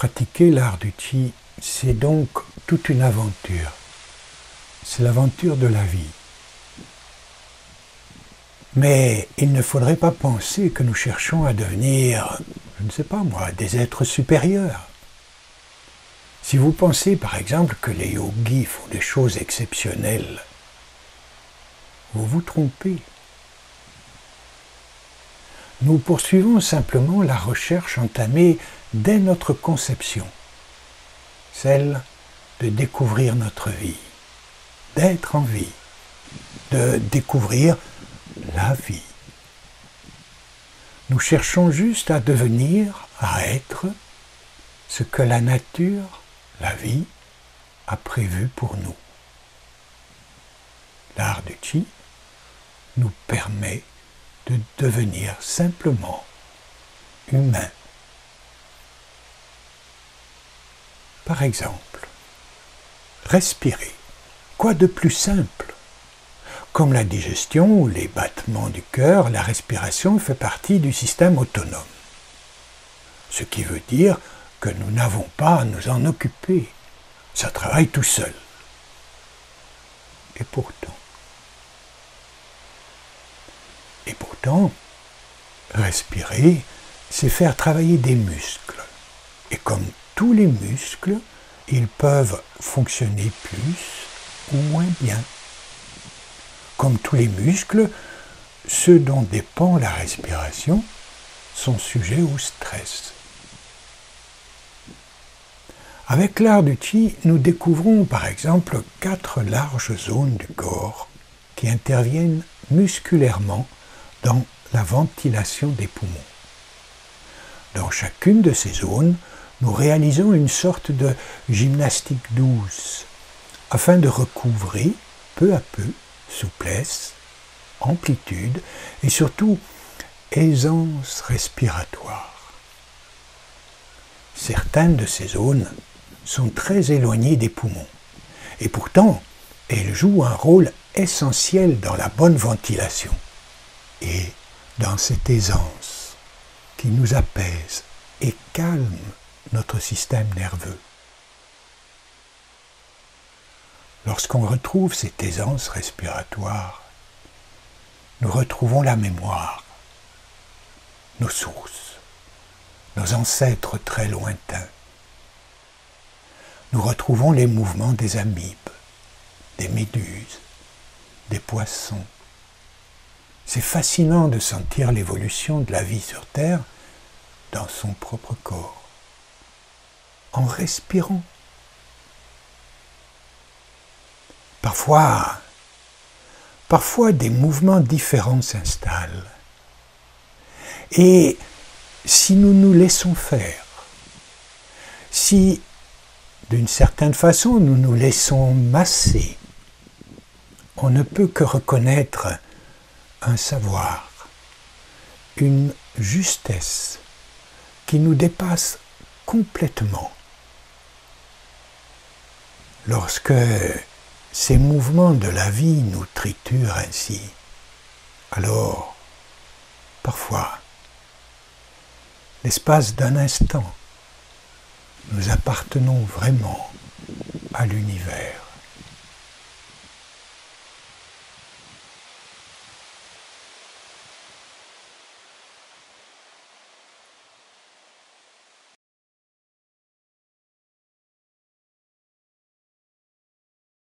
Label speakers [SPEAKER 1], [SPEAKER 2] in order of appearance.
[SPEAKER 1] Pratiquer l'art du Qi, c'est donc toute une aventure. C'est l'aventure de la vie. Mais il ne faudrait pas penser que nous cherchons à devenir, je ne sais pas moi, des êtres supérieurs. Si vous pensez par exemple que les yogis font des choses exceptionnelles, vous vous trompez. Nous poursuivons simplement la recherche entamée dès notre conception, celle de découvrir notre vie, d'être en vie, de découvrir la vie. Nous cherchons juste à devenir, à être, ce que la nature, la vie, a prévu pour nous. L'art du Qi nous permet de devenir simplement humain. Par exemple, respirer. Quoi de plus simple? Comme la digestion ou les battements du cœur, la respiration fait partie du système autonome. Ce qui veut dire que nous n'avons pas à nous en occuper. Ça travaille tout seul. Et pourtant, respirer, c'est faire travailler des muscles. Et comme tous les muscles, ils peuvent fonctionner plus ou moins bien. Comme tous les muscles, ceux dont dépend la respiration sont sujets au stress. Avec l'art du Qi, nous découvrons par exemple 4 larges zones du corps qui interviennent musculairement dans la ventilation des poumons. Dans chacune de ces zones, nous réalisons une sorte de gymnastique douce afin de recouvrer peu à peu souplesse, amplitude et surtout aisance respiratoire. Certaines de ces zones sont très éloignées des poumons et pourtant elles jouent un rôle essentiel dans la bonne ventilation et dans cette aisance qui nous apaise et calme notre système nerveux. Lorsqu'on retrouve cette aisance respiratoire, nous retrouvons la mémoire, nos sources, nos ancêtres très lointains. Nous retrouvons les mouvements des amibes, des méduses, des poissons. C'est fascinant de sentir l'évolution de la vie sur Terre dans son propre corps, en respirant. Parfois des mouvements différents s'installent. Et si nous nous laissons faire, si d'une certaine façon nous nous laissons masser, on ne peut que reconnaître un savoir, une justesse qui nous dépasse complètement. Lorsque ces mouvements de la vie nous triturent ainsi, alors, parfois, l'espace d'un instant, nous appartenons vraiment à l'univers.